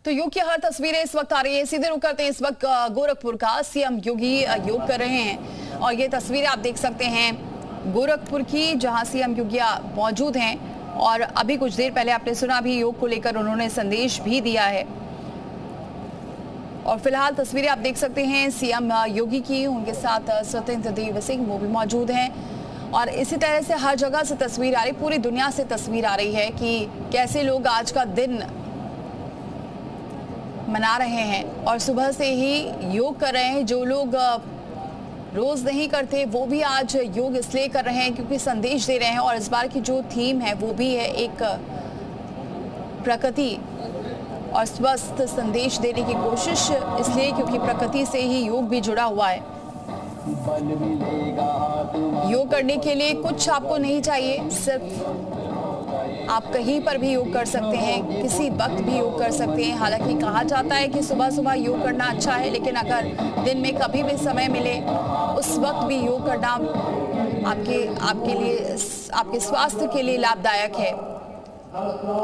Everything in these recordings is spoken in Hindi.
तो योग की हर तस्वीरें इस वक्त आ रही है। सीधे रुक करते हैं इस वक्त गोरखपुर का। सीएम योगी योग कर रहे हैं और ये तस्वीरें आप देख सकते हैं गोरखपुर की, जहां सीएम योगी मौजूद हैं और अभी कुछ देर पहले आपने सुना भी योग को लेकर उन्होंने संदेश भी दिया है। और फिलहाल तस्वीरें आप देख सकते हैं सीएम योगी की, उनके साथ स्वतंत्र देव सिंह वो भी मौजूद हैं और इसी तरह से हर जगह से तस्वीर आ रही, पूरी दुनिया से तस्वीर आ रही है कि कैसे लोग आज का दिन मना रहे हैं और सुबह से ही योग कर रहे हैं। जो लोग रोज नहीं करते वो भी आज योग इसलिए कर रहे हैं क्योंकि संदेश दे रहे हैं। और इस बार की जो थीम है वो भी है एक प्रकृति और स्वस्थ संदेश देने की कोशिश, इसलिए क्योंकि प्रकृति से ही योग भी जुड़ा हुआ है। योग करने के लिए कुछ आपको नहीं चाहिए, सिर्फ आप कहीं पर भी योग कर सकते हैं, किसी वक्त भी योग कर सकते हैं। हालांकि कहा जाता है कि सुबह सुबह योग करना अच्छा है, लेकिन अगर दिन में कभी भी समय मिले उस वक्त भी योग करना आपके लिए, आपके स्वास्थ्य के लिए लाभदायक है।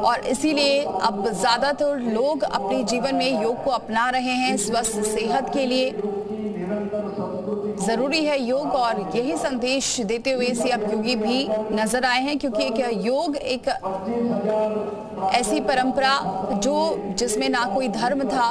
और इसीलिए अब ज्यादातर लोग अपने जीवन में योग को अपना रहे हैं स्वस्थ सेहत के लिए। जरूरी है योग और यही संदेश देते हुए सीएम योगी भी नजर आए हैं, क्योंकि योग एक ऐसी परंपरा जिसमें ना कोई धर्म था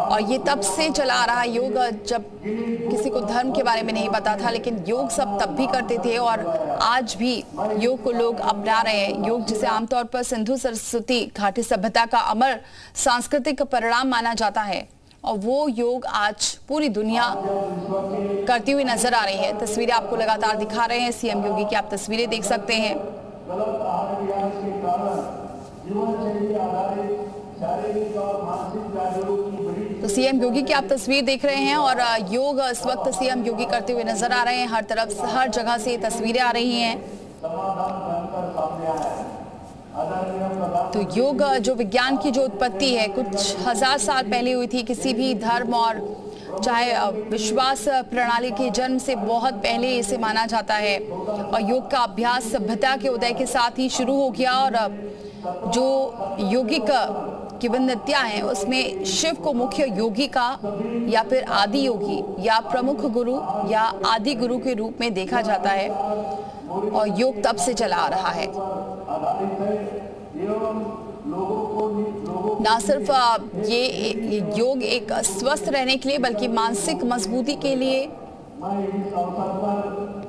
और ये तब से चला आ रहा योग, जब किसी को धर्म के बारे में नहीं पता था, लेकिन योग सब तब भी करते थे और आज भी योग को लोग अपना रहे हैं। योग जिसे आमतौर पर सिंधु सरस्वती घाटी सभ्यता का अमर सांस्कृतिक परिणाम माना जाता है और वो योग आज पूरी दुनिया करती हुई नजर आ रही है। तस्वीरें आपको लगातार दिखा रहे हैं सीएम योगी की, आप तस्वीरें देख सकते हैं। तो सीएम योगी की आप तस्वीर देख रहे हैं और योग इस वक्त सीएम योगी करते हुए नजर आ रहे हैं। हर तरफ हर जगह से तस्वीरें आ रही हैं। तो योग जो विज्ञान की जो उत्पत्ति है कुछ हजार साल पहले हुई थी। किसी भी धर्म और चाहे विश्वास प्रणाली के जन्म से बहुत पहले इसे माना जाता है और योग का अभ्यास सभ्यता के उदय के साथ ही शुरू हो गया। और जो योगिक की विनतियां हैं उसमें शिव को मुख्य योगी का या फिर आदि योगी या प्रमुख गुरु या आदि गुरु के रूप में देखा जाता है और योग तब से चला आ रहा है। ना सिर्फ ये योग एक स्वस्थ रहने के लिए बल्कि मानसिक मजबूती के लिए,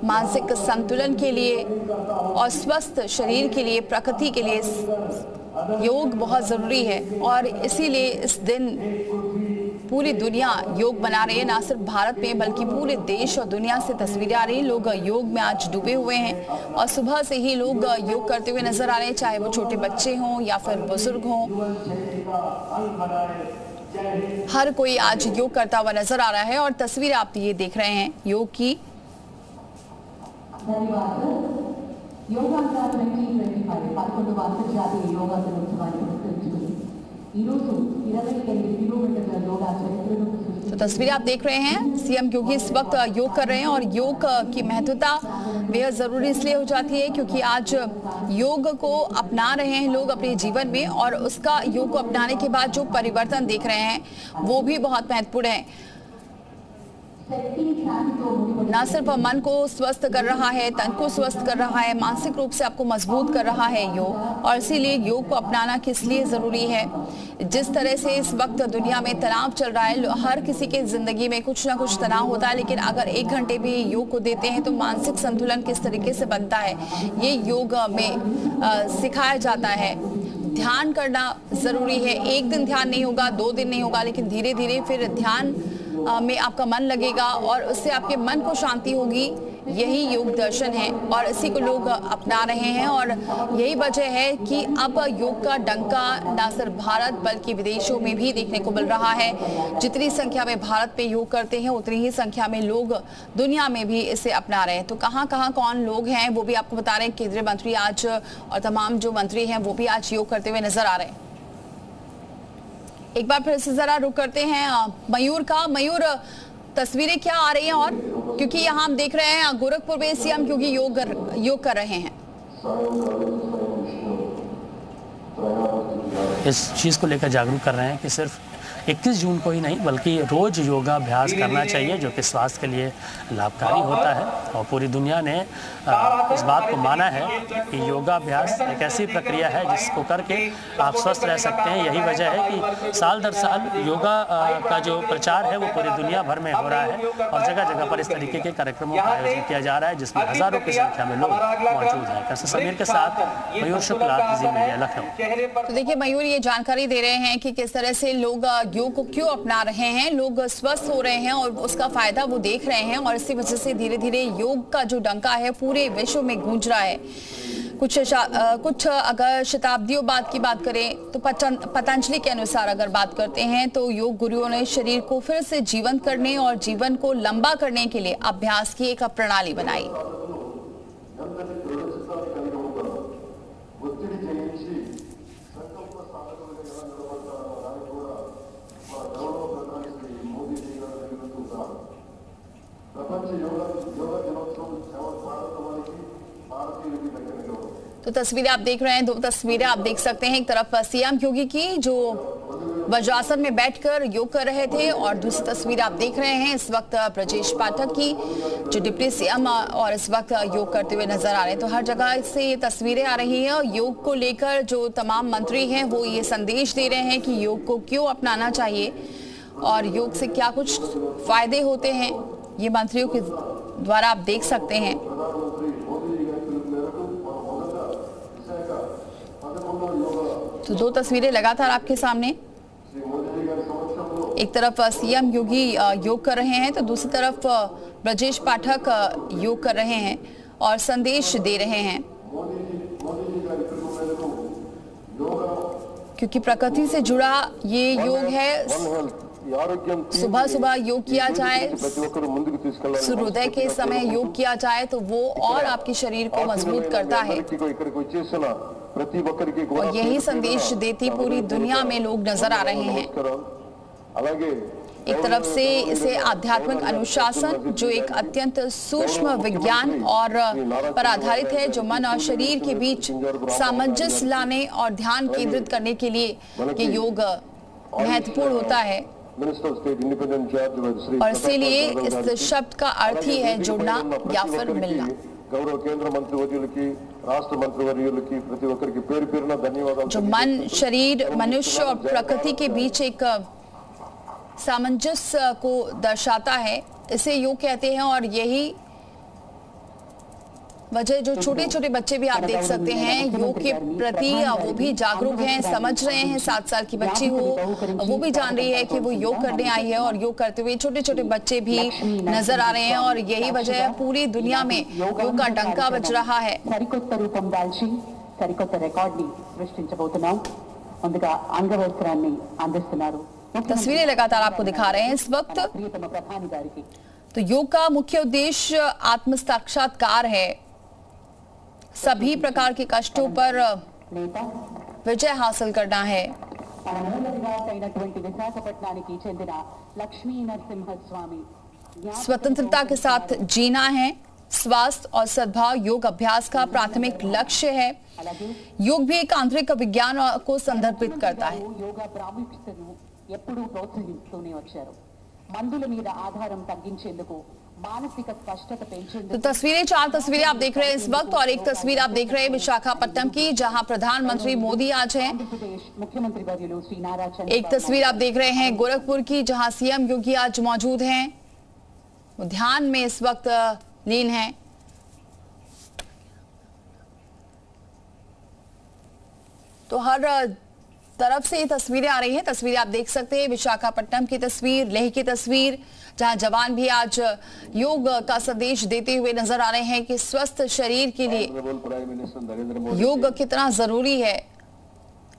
मानसिक संतुलन के लिए और स्वस्थ शरीर के लिए, प्रकृति के लिए योग बहुत जरूरी है। और इसीलिए इस दिन पूरी दुनिया योग मना रही है। ना सिर्फ भारत में बल्कि पूरे देश और दुनिया से तस्वीरें आ रही हैं। लोग योग में आज डूबे हुए हैं और सुबह से ही लोग योग करते हुए नजर आ रहे हैं, चाहे वो छोटे बच्चे हों या फिर बुजुर्ग हों। हर कोई आज योग करता हुआ नजर आ रहा है और तस्वीर आप ये देख रहे हैं योग की। तो तस्वीरें आप देख रहे हैं सीएम योगी इस वक्त योग कर रहे हैं और योग की महत्वता बेहद जरूरी इसलिए हो जाती है क्योंकि आज योग को अपना रहे हैं लोग अपने जीवन में और उसका योग को अपनाने के बाद जो परिवर्तन देख रहे हैं वो भी बहुत महत्वपूर्ण है। न सिर्फ मन को स्वस्थ कर रहा है, तन को स्वस्थ कर रहा है, मानसिक रूप से आपको मजबूत कर रहा है योग। और इसीलिए योग को अपनाना किस लिए जरूरी है। जिस तरह से इस वक्त दुनिया में तनाव चल रहा है, हर किसी के जिंदगी में कुछ ना कुछ तनाव होता है, लेकिन अगर 1 घंटे भी योग को देते हैं तो मानसिक संतुलन किस तरीके से बनता है ये योग में सिखाया जाता है। ध्यान करना जरूरी है। 1 दिन ध्यान नहीं होगा, 2 दिन नहीं होगा, लेकिन धीरे धीरे फिर ध्यान में आपका मन लगेगा और उससे आपके मन को शांति होगी। यही योग दर्शन है और इसी को लोग अपना रहे हैं और यही वजह है कि अब योग का डंका न सिर्फ भारत बल्कि विदेशों में भी देखने को मिल रहा है। जितनी संख्या में भारत में योग करते हैं उतनी ही संख्या में लोग दुनिया में भी इसे अपना रहे हैं। तो कहाँ कहाँ कौन लोग हैं वो भी आपको बता रहे हैं। केंद्रीय मंत्री आज और तमाम जो मंत्री हैं वो भी आज योग करते हुए नजर आ रहे हैं। एक बार फिर से जरा रुक करते हैं मयूर का। मयूर, तस्वीरें क्या आ रही हैं? और क्योंकि यहाँ हम देख रहे हैं गोरखपुर में सीएम योगी योग कर रहे हैं। इस चीज़ को लेकर जागरूक कर रहे हैं कि सिर्फ 21 जून को ही नहीं बल्कि रोज़ योगाभ्यास करना चाहिए, जो कि स्वास्थ्य के लिए लाभकारी होता है। और पूरी दुनिया ने इस बात को माना है कि योगाभ्यास एक ऐसी प्रक्रिया है जिसको करके आप स्वस्थ रह सकते हैं। यही वजह है कि साल दर साल योगा का जो प्रचार है वो पूरी दुनिया भर में हो रहा है और जगह जगह पर इस तरीके के कार्यक्रमों का आयोजन किया जा रहा है, जिसमें हज़ारों की संख्या में लोग मौजूद हैं। कैसे समीर के साथ मयूर शुक्ला, जी मीडिया, लखनऊ। तो देखिए मयूर ये जानकारी दे रहे हैं कि किस तरह से लोग योग को क्यों अपना रहे हैं, लोग स्वस्थ हो रहे हैं और उसका फायदा वो देख रहे हैं और इसी वजह से धीरे धीरे योग का जो डंका है पूरे विश्व में गूंज रहा है। कुछ अगर शताब्दियों बाद की बात करें तो पतंजलि के अनुसार अगर बात करते हैं तो योग गुरुओं ने शरीर को फिर से जीवंत करने और जीवन को लंबा करने के लिए अभ्यास की एक प्रणाली बनाई। तो तस्वीरें आप देख रहे हैं, दो तस्वीरें आप देख सकते हैं। एक तरफ सीएम योगी की जो वज्रासन में बैठकर योग कर रहे थे और दूसरी तस्वीर आप देख रहे हैं इस वक्त ब्रजेश पाठक की जो डिप्टी सीएम और इस वक्त योग करते हुए नजर आ रहे हैं। तो हर जगह से ये तस्वीरें आ रही हैं और योग को लेकर जो तमाम मंत्री हैं वो ये संदेश दे रहे हैं कि योग को क्यों अपनाना चाहिए और योग से क्या कुछ फायदे होते हैं, ये मंत्रियों के द्वारा आप देख सकते हैं। तो दो तस्वीरें लगातार आपके सामने, एक तरफ सीएम योगी योग कर रहे हैं तो दूसरी तरफ ब्रजेश पाठक योग कर रहे हैं और संदेश दे रहे हैं। क्योंकि प्रकृति से जुड़ा ये योग है, सुबह सुबह योग किया जाए, सूर्योदय के समय योग किया जाए तो वो और आपके शरीर को मजबूत करता है और यही संदेश देती पूरी दुनिया में लोग नजर आ रहे हैं। एक तरफ से इसे आध्यात्मिक अनुशासन जो एक अत्यंत सूक्ष्म विज्ञान और पर आधारित है, जो मन और शरीर के बीच सामंजस्य लाने और ध्यान केंद्रित करने के लिए ये योग महत्वपूर्ण होता है और इसीलिए इस शब्द का अर्थ ही है जुड़ना या फिर मिलना। गौरव केंद्र मंत्रिवर्युल की, राष्ट्र मंत्रिवर्युल की, प्रति ఒక్కరి की पेर पेरना धन्यवाद। जो मन, शरीर, मनुष्य और प्रकृति के बीच एक सामंजस्य को दर्शाता है, इसे योग कहते हैं। और यही वजह जो छोटे छोटे बच्चे भी आप देख सकते हैं योग के प्रति वो भी जागरूक हैं, समझ रहे हैं। 7 साल की बच्ची हो वो भी जान रही है कि वो योग करने आई है और योग करते हुए छोटे छोटे बच्चे भी नजर आ रहे हैं और यही वजह है पूरी दुनिया में योग का डंका बज रहा है। तस्वीरें लगातार आपको दिखा रहे हैं इस वक्त। तो योग का मुख्य उद्देश्य आत्म साक्षात्कार है, सभी प्रकार के कष्टों पर विजय हासिल करना है। स्वतंत्रता के साथ जीना है, स्वास्थ्य और सद्भाव योग अभ्यास का प्राथमिक लक्ष्य है। योग भी एक आंतरिक विज्ञान को संदर्भित करता है। तो तस्वीरें, 4 तस्वीरें आप देख रहे हैं इस वक्त और एक तस्वीर आप देख रहे हैं विशाखापट्टनम की जहां प्रधानमंत्री मोदी आज हैं। एक तस्वीर आप देख रहे हैं गोरखपुर की जहां सीएम योगी आज मौजूद हैं, वो ध्यान में इस वक्त लीन हैं। तो हर तरफ से ये तस्वीरें आ रही हैं। तस्वीरें आप देख सकते हैं विशाखापट्टनम की तस्वीर, लेह की तस्वीर जहां जवान भी आज योग का संदेश देते हुए नजर आ रहे हैं कि स्वस्थ शरीर के लिए योग कितना जरूरी है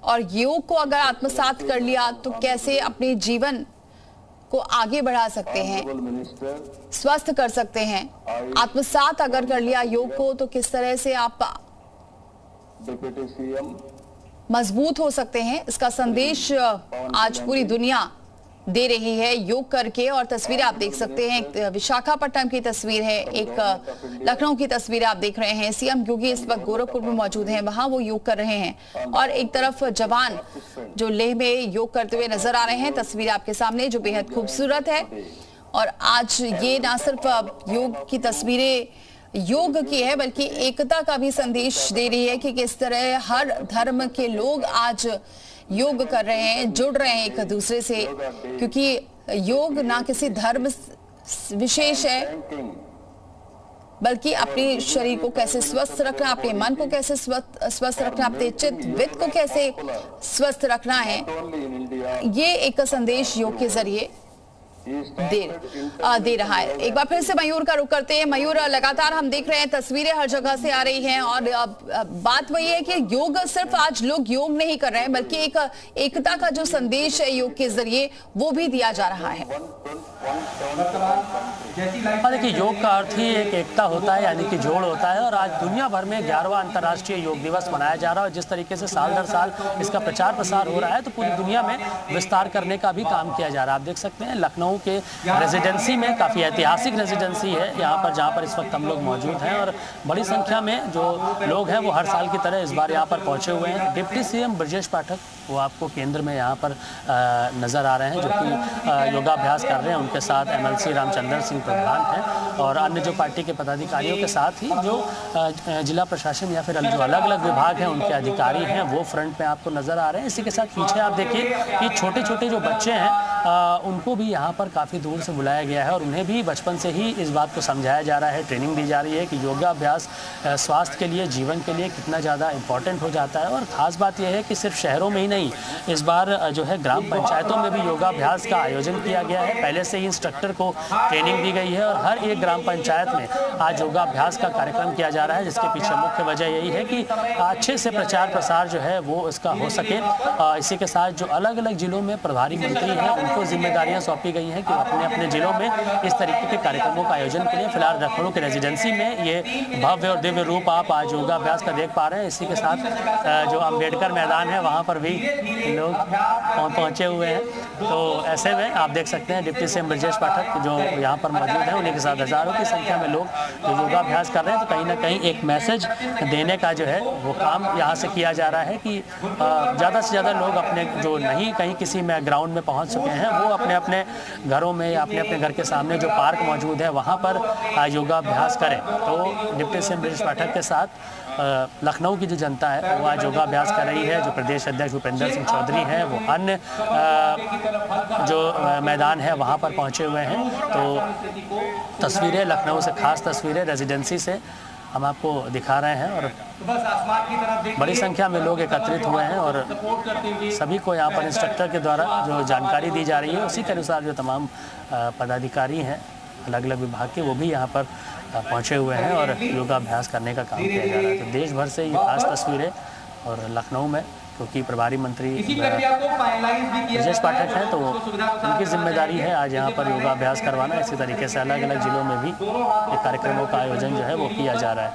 और योग को अगर आत्मसात कर लिया तो कैसे अपने जीवन को आगे बढ़ा सकते हैं, स्वस्थ कर सकते हैं। आत्मसात अगर कर लिया योग को तो किस तरह से आप मजबूत हो सकते हैं, इसका संदेश आज पूरी दुनिया दे रही है योग करके। और तस्वीरें आप देख सकते हैं, एक विशाखापट्टनम की तस्वीर है, एक लखनऊ की तस्वीर आप देख रहे हैं। सीएम योगी इस वक्त गोरखपुर में मौजूद हैं, वहां वो योग कर रहे हैं और एक तरफ जवान जो लेह में योग करते हुए नजर आ रहे हैं। तस्वीर आपके सामने जो बेहद खूबसूरत है। और आज ये ना सिर्फ योग की तस्वीरें योग की है बल्कि एकता का भी संदेश दे रही है कि किस तरह हर धर्म के लोग आज योग कर रहे हैं, जुड़ रहे हैं एक दूसरे से, क्योंकि योग ना किसी धर्म विशेष है बल्कि अपने शरीर को कैसे स्वस्थ रखना, अपने मन को कैसे स्वस्थ रखना, अपने चित्त वित्त को कैसे स्वस्थ रखना है, ये एक संदेश योग के जरिए दे रहा है। एक बार फिर से मयूर का रुख करते हैं। मयूर, लगातार हम देख रहे हैं तस्वीरें हर जगह से आ रही हैं और बात वही है कि योग सिर्फ आज लोग योग नहीं कर रहे हैं बल्कि एक एकता का जो संदेश है योग के जरिए वो भी दिया जा रहा है। देखिए, योग का अर्थ ही एक एकता होता है, यानी कि जोड़ होता है। और आज दुनिया भर में 11वां अंतर्राष्ट्रीय योग दिवस मनाया जा रहा है और जिस तरीके से साल दर साल इसका प्रचार प्रसार हो रहा है तो पूरी दुनिया में विस्तार करने का भी काम किया जा रहा है। आप देख सकते हैं लखनऊ के रेजिडेंसी में, काफ़ी ऐतिहासिक रेजिडेंसी है यहाँ पर, जहाँ पर इस वक्त हम लोग मौजूद हैं और बड़ी संख्या में जो लोग हैं वो हर साल की तरह इस बार यहाँ पर पहुँचे हुए हैं। डिप्टी सीएम ब्रजेश पाठक वो आपको केंद्र में यहाँ पर नज़र आ रहे हैं, जो कि योगाभ्यास कर रहे हैं। उनके साथ MLC रामचंद्र सिंह प्रधान हैं और अन्य जो पार्टी के पदाधिकारियों के साथ ही जो जिला प्रशासन या फिर जो अलग अलग विभाग हैं उनके अधिकारी हैं वो फ्रंट में आपको नज़र आ रहे हैं। इसी के साथ पीछे आप देखिए कि छोटे छोटे जो बच्चे हैं उनको भी यहाँ पर काफ़ी दूर से बुलाया गया है और उन्हें भी बचपन से ही इस बात को समझाया जा रहा है, ट्रेनिंग दी जा रही है कि योगाभ्यास स्वास्थ्य के लिए, जीवन के लिए कितना ज़्यादा इम्पॉर्टेंट हो जाता है। और ख़ास बात यह है कि सिर्फ शहरों में ही नहीं, इस बार जो है ग्राम पंचायतों में भी योगाभ्यास का आयोजन किया गया है। पहले से ही इंस्ट्रक्टर को ट्रेनिंग दी गई है और हर एक ग्राम पंचायत में आज योगाभ्यास का कार्यक्रम किया जा रहा है, जिसके पीछे मुख्य वजह यही है कि अच्छे से प्रचार प्रसार जो है वो इसका हो सके। इसी के साथ जो अलग अलग जिलों में प्रभारी मंत्री हैं उनको जिम्मेदारियां सौंपी गई हैं कि अपने अपने जिलों में इस तरीके के कार्यक्रमों का आयोजन करें। फिलहाल लखनऊ के रेजिडेंसी में ये भव्य और दिव्य रूप आप आज योगाभ्यास का देख पा रहे हैं। इसी के साथ जो अम्बेडकर मैदान है वहाँ पर भी लोग पहुँचे हुए हैं। तो ऐसे में आप देख सकते हैं डिप्टी सीएम ब्रजेश पाठक जो यहाँ पर मौजूद हैं, उन्हीं के साथ हज़ारों की संख्या में लोग जो योगाभ्यास कर रहे हैं। तो कहीं ना कहीं एक मैसेज देने का जो है वो काम यहाँ से किया जा रहा है कि ज़्यादा से ज़्यादा लोग अपने जो नहीं कहीं किसी में ग्राउंड में पहुँच चुके हैं वो अपने अपने घरों में या अपने अपने घर के सामने जो पार्क मौजूद है वहाँ पर योगाभ्यास करें। तो डिप्टी सीएम ब्रजेश पाठक के साथ लखनऊ की जो जनता है वो आज योगाभ्यास कर रही है। जो प्रदेश अध्यक्ष भूपेंद्र सिंह चौधरी हैं वो अन्य जो मैदान है वहाँ पर पहुँचे हुए हैं। तो तस्वीरें लखनऊ से, खास तस्वीरें रेजिडेंसी से हम आपको दिखा रहे हैं और बड़ी संख्या में लोग एकत्रित हुए हैं और सभी को यहाँ पर इंस्ट्रक्टर के द्वारा जो जानकारी दी जा रही है उसी के अनुसार जो तमाम पदाधिकारी हैं अलग अलग विभाग के वो भी यहाँ पर पहुँचे हुए हैं और योगाभ्यास करने का काम किया जा रहा है। तो देश भर से ये खास तस्वीरें और लखनऊ में क्योंकि प्रभारी मंत्री ब्रजेश पाठक हैं तो उनकी जिम्मेदारी है आज यहाँ पर योगाभ्यास करवाना। इसी तरीके से अलग अलग जिलों में भी एक कार्यक्रमों का आयोजन जो है वो किया जा रहा है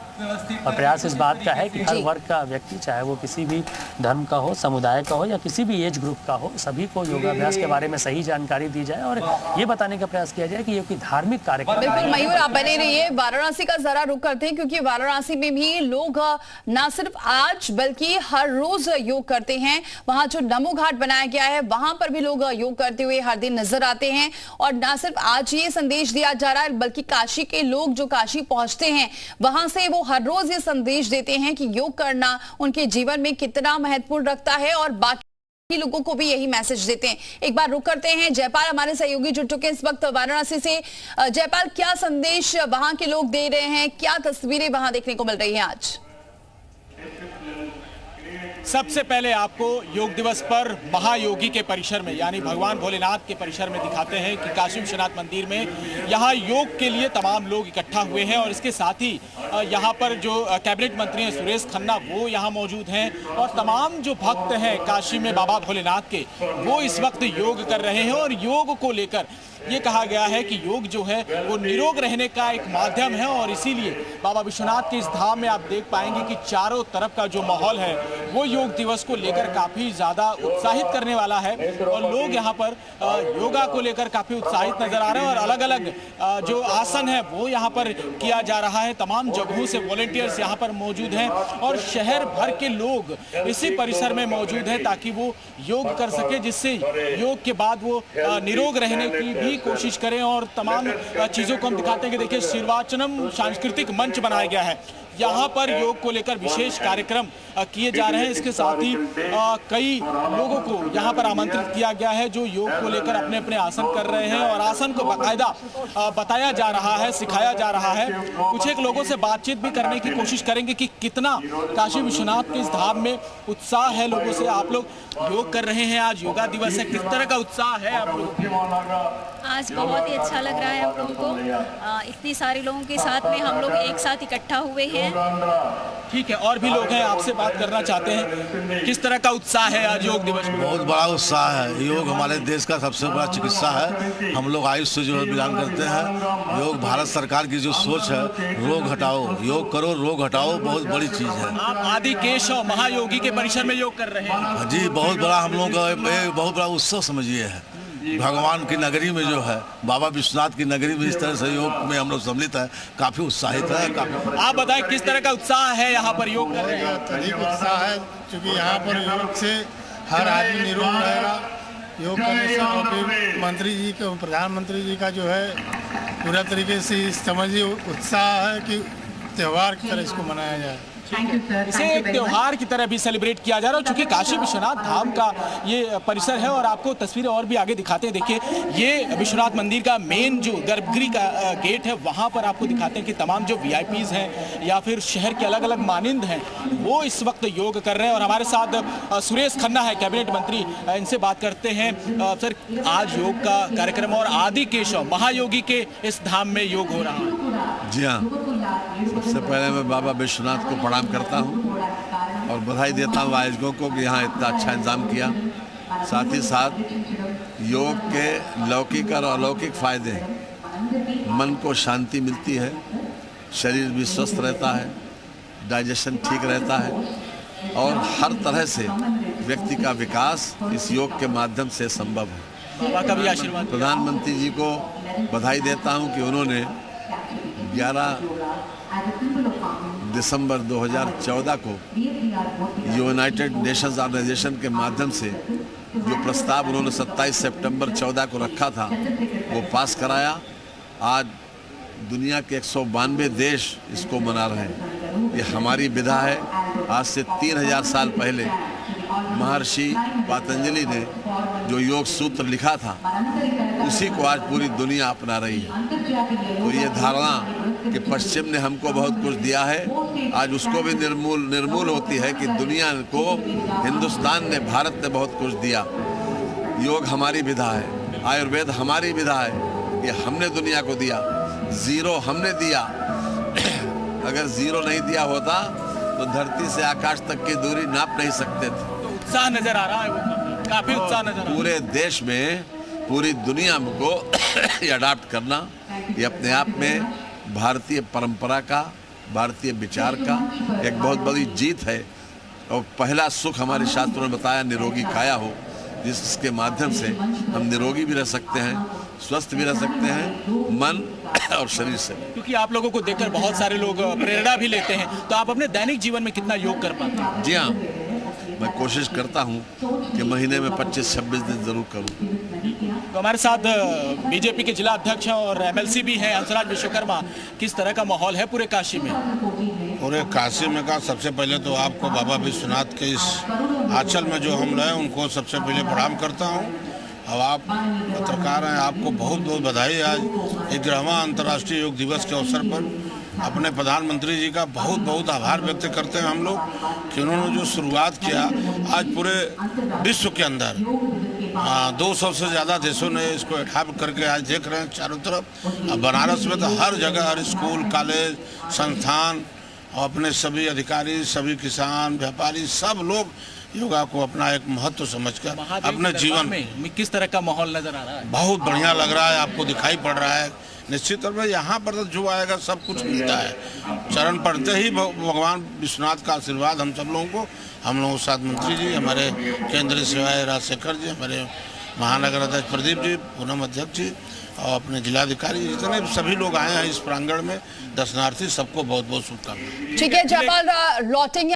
और प्रयास इस बात का है कि हर वर्ग का व्यक्ति, चाहे वो किसी भी धर्म का हो, समुदाय का हो या किसी भी एज ग्रुप का हो, सभी को योगाभ्यास के बारे में सही जानकारी दी जाए और ये बताने का प्रयास किया जाए कि ये कोई धार्मिक कार्यक्रम। बिल्कुल मयूर, आप बने रहिए। वाराणसी का जरा रुख करते हैं क्योंकि वाराणसी में भी लोग न सिर्फ आज बल्कि हर रोज योग करते हैं। वहां जो नमो घाट बनाया गया है वहां पर भी लोग योग करते हुए हर दिन नजर आते हैं और न सिर्फ आज ये संदेश दिया जा रहा है बल्कि काशी के लोग जो काशी पहुंचते हैं वहां से वो हर रोज ये संदेश देते हैं कि योग करना उनके जीवन में कितना महत्वपूर्ण रखता है और बाकी लोगों को भी यही मैसेज देते हैं। एक बार रुक करते हैं। जयपाल हमारे सहयोगी जुड़ चुके हैं इस वक्त वाराणसी से। जयपाल, क्या संदेश वहां के लोग दे रहे हैं, क्या तस्वीरें वहां देखने को मिल रही हैं आज? सबसे पहले आपको योग दिवस पर महायोगी के परिसर में यानी भगवान भोलेनाथ के परिसर में दिखाते हैं कि काशी विश्वनाथ मंदिर में यहाँ योग के लिए तमाम लोग इकट्ठा हुए हैं और इसके साथ ही यहाँ पर जो कैबिनेट मंत्री हैं सुरेश खन्ना वो यहाँ मौजूद हैं और तमाम जो भक्त हैं काशी में बाबा भोलेनाथ के वो इस वक्त योग कर रहे हैं और योग को लेकर ये कहा गया है कि योग जो है वो निरोग रहने का एक माध्यम है और इसीलिए बाबा विश्वनाथ के इस धाम में आप देख पाएंगे कि चारों तरफ का जो माहौल है वो योग दिवस को लेकर काफी ज्यादा उत्साहित करने वाला है और लोग यहाँ पर योगा को लेकर काफी उत्साहित नजर आ रहे हैं और अलग अलग जो आसन है वो यहाँ पर किया जा रहा है। तमाम जगहों से वॉलंटियर्स यहाँ पर मौजूद हैं और शहर भर के लोग इसी परिसर में मौजूद हैं ताकि वो योग कर सके, जिससे योग के बाद वो निरोग रहने की भी कोशिश करें। और तमाम चीजों को हम दिखाते हैं कि देखिए श्रीवाचनम सांस्कृतिक मंच बनाया गया है, यहाँ पर योग को लेकर विशेष कार्यक्रम किए जा रहे हैं। इसके साथ ही कई लोगों को यहाँ पर आमंत्रित किया गया है जो योग को लेकर अपने अपने आसन कर रहे हैं और आसन को बाकायदा बताया जा रहा है, सिखाया जा रहा है। कुछ एक लोगों से बातचीत भी करने की कोशिश करेंगे कि कितना काशी विश्वनाथ के इस धाम में उत्साह है लोगों से। आप लोग योग कर रहे हैं, आज योगा दिवस है, किस तरह का उत्साह है आप लोग? आज बहुत ही अच्छा लग रहा है हम लोगों को, इतनी सारे लोगों के साथ में हम लोग एक साथ इकट्ठा हुए हैं। ठीक है, और भी लोग हैं आपसे बात करना चाहते हैं, किस तरह का उत्साह है आज योग दिवस में? बहुत बड़ा उत्साह है। योग हमारे देश का सबसे बड़ा चिकित्सा है। हम लोग आयुष से जो है बिलोंग करते हैं। योग भारत सरकार की जो सोच है, रोग हटाओ, योग करो रोग हटाओ, बहुत बड़ी चीज है। आप आदिकेशव महायोगी के परिसर में योग कर रहे हैं? जी, बहुत बड़ा हम लोग का बहुत बड़ा उत्सव समझिए है। भगवान की नगरी में जो है, बाबा विश्वनाथ की नगरी में इस तरह से योग में हम लोग सम्मिलित है, काफी उत्साहित है। काफी आप बताएं किस तरह का उत्साह है यहाँ पर योग कर रहे हैं? अधिक उत्साह है क्योंकि यहाँ पर योग से हर आदमी निरोग रहेगा। योग करने से और फिर मंत्री जी का, प्रधानमंत्री जी का जो है पूरा तरीके से समझिए उत्साह है कि त्यौहार की तरह इसको मनाया जाए। इसे एक त्योहार की तरह भी सेलिब्रेट किया जा रहा है। चूंकि काशी विश्वनाथ धाम का ये परिसर है और आपको तस्वीरें और भी आगे दिखाते हैं। देखिए, ये विश्वनाथ मंदिर का मेन जो गर्भगृह का गेट है, वहाँ पर आपको दिखाते हैं कि तमाम जो VIPs हैं या फिर शहर के अलग अलग मानिंद हैं वो इस वक्त योग कर रहे हैं। और हमारे साथ सुरेश खन्ना है, कैबिनेट मंत्री, इनसे बात करते हैं। सर, आज योग का कार्यक्रम और आदिकेशव महायोगी के इस धाम में योग हो रहा है। जी हाँ, सबसे पहले मैं बाबा विश्वनाथ को प्रणाम करता हूँ और बधाई देता हूँ आयोजकों को कि यहाँ इतना अच्छा इंतजाम किया। साथ ही साथ योग के लौकिक और अलौकिक फायदे, मन को शांति मिलती है, शरीर भी स्वस्थ रहता है, डाइजेशन ठीक रहता है और हर तरह से व्यक्ति का विकास इस योग के माध्यम से संभव है। का भी आशीर्वाद। प्रधानमंत्री जी को बधाई देता हूँ कि उन्होंने 11 दिसंबर 2014 को यूनाइटेड नेशंस ऑर्गेनाइजेशन के माध्यम से जो प्रस्ताव उन्होंने 27 सितंबर 14 को रखा था वो पास कराया। आज दुनिया के 192 देश इसको मना रहे हैं। ये हमारी विधा है। आज से 3000 साल पहले महर्षि पतंजलि ने जो योग सूत्र लिखा था उसी को आज पूरी दुनिया अपना रही है। तो ये धारणा कि पश्चिम ने हमको बहुत कुछ दिया है, आज उसको भी निर्मूल होती है कि दुनिया को हिंदुस्तान ने, भारत ने बहुत कुछ दिया। योग हमारी विधा है, आयुर्वेद हमारी विधा है, ये हमने दुनिया को दिया। जीरो हमने दिया। अगर जीरो नहीं दिया होता तो धरती से आकाश तक की दूरी नाप नहीं सकते थे। तो उत्साह नजर आ रहा है, वो काफी उत्साह नजर आ रहा है। पूरे देश में, पूरी दुनिया को अडॉप्ट करना, ये अपने आप में भारतीय परंपरा का, भारतीय विचार का एक बहुत बड़ी जीत है। और पहला सुख हमारे शास्त्रों ने बताया निरोगी काया हो, जिसके माध्यम से हम निरोगी भी रह सकते हैं, स्वस्थ भी रह सकते हैं, मन और शरीर से। क्योंकि आप लोगों को देखकर बहुत सारे लोग प्रेरणा भी लेते हैं, तो आप अपने दैनिक जीवन में कितना योग कर पाते हैं? जी हाँ, मैं कोशिश करता हूँ कि महीने में 25-26 दिन जरूर करूँ। तो हमारे साथ बीजेपी के जिला अध्यक्ष और MLC भी हैं हंसराज विश्वकर्मा। किस तरह का माहौल है पूरे काशी में? पूरे काशी में का सबसे पहले तो आपको बाबा विश्वनाथ के इस आंचल में जो हम रहे उनको सबसे पहले प्रणाम करता हूँ। अब आप पत्रकार हैं, आपको बहुत बहुत बधाई। आज 11वां अंतर्राष्ट्रीय योग दिवस के अवसर पर अपने प्रधानमंत्री जी का बहुत बहुत आभार व्यक्त करते हैं हम लोग कि उन्होंने जो शुरुआत किया। आज पूरे विश्व के अंदर 200 से ज़्यादा देशों ने इसको अडॉप्ट करके आज देख रहे हैं चारों तरफ। अब बनारस में तो हर जगह, हर स्कूल, कॉलेज, संस्थान, और अपने सभी अधिकारी, सभी किसान, व्यापारी, सब लोग योगा को अपना एक महत्व समझकर अपने जीवन में किस तरह का माहौल नजर आ रहा है? बहुत बढ़िया लग रहा है, आपको दिखाई पड़ रहा है। निश्चित तौर पर यहाँ पर तो जो आएगा सब कुछ मिलता है। चरण पड़ते ही भगवान विश्वनाथ का आशीर्वाद हम सब लोगों को, हम लोगों के साथ मंत्री जी, हमारे केंद्रीय सेवाएं राजशेखर जी, हमारे महानगर अध्यक्ष प्रदीप जी, पूनम अध्यक्ष जी और अपने जिलाधिकारी, जितने सभी लोग आए हैं इस प्रांगण में दर्शनार्थी, सबको बहुत बहुत शुभकामनाएं। ठीक है, जयपाल लौटेंगे।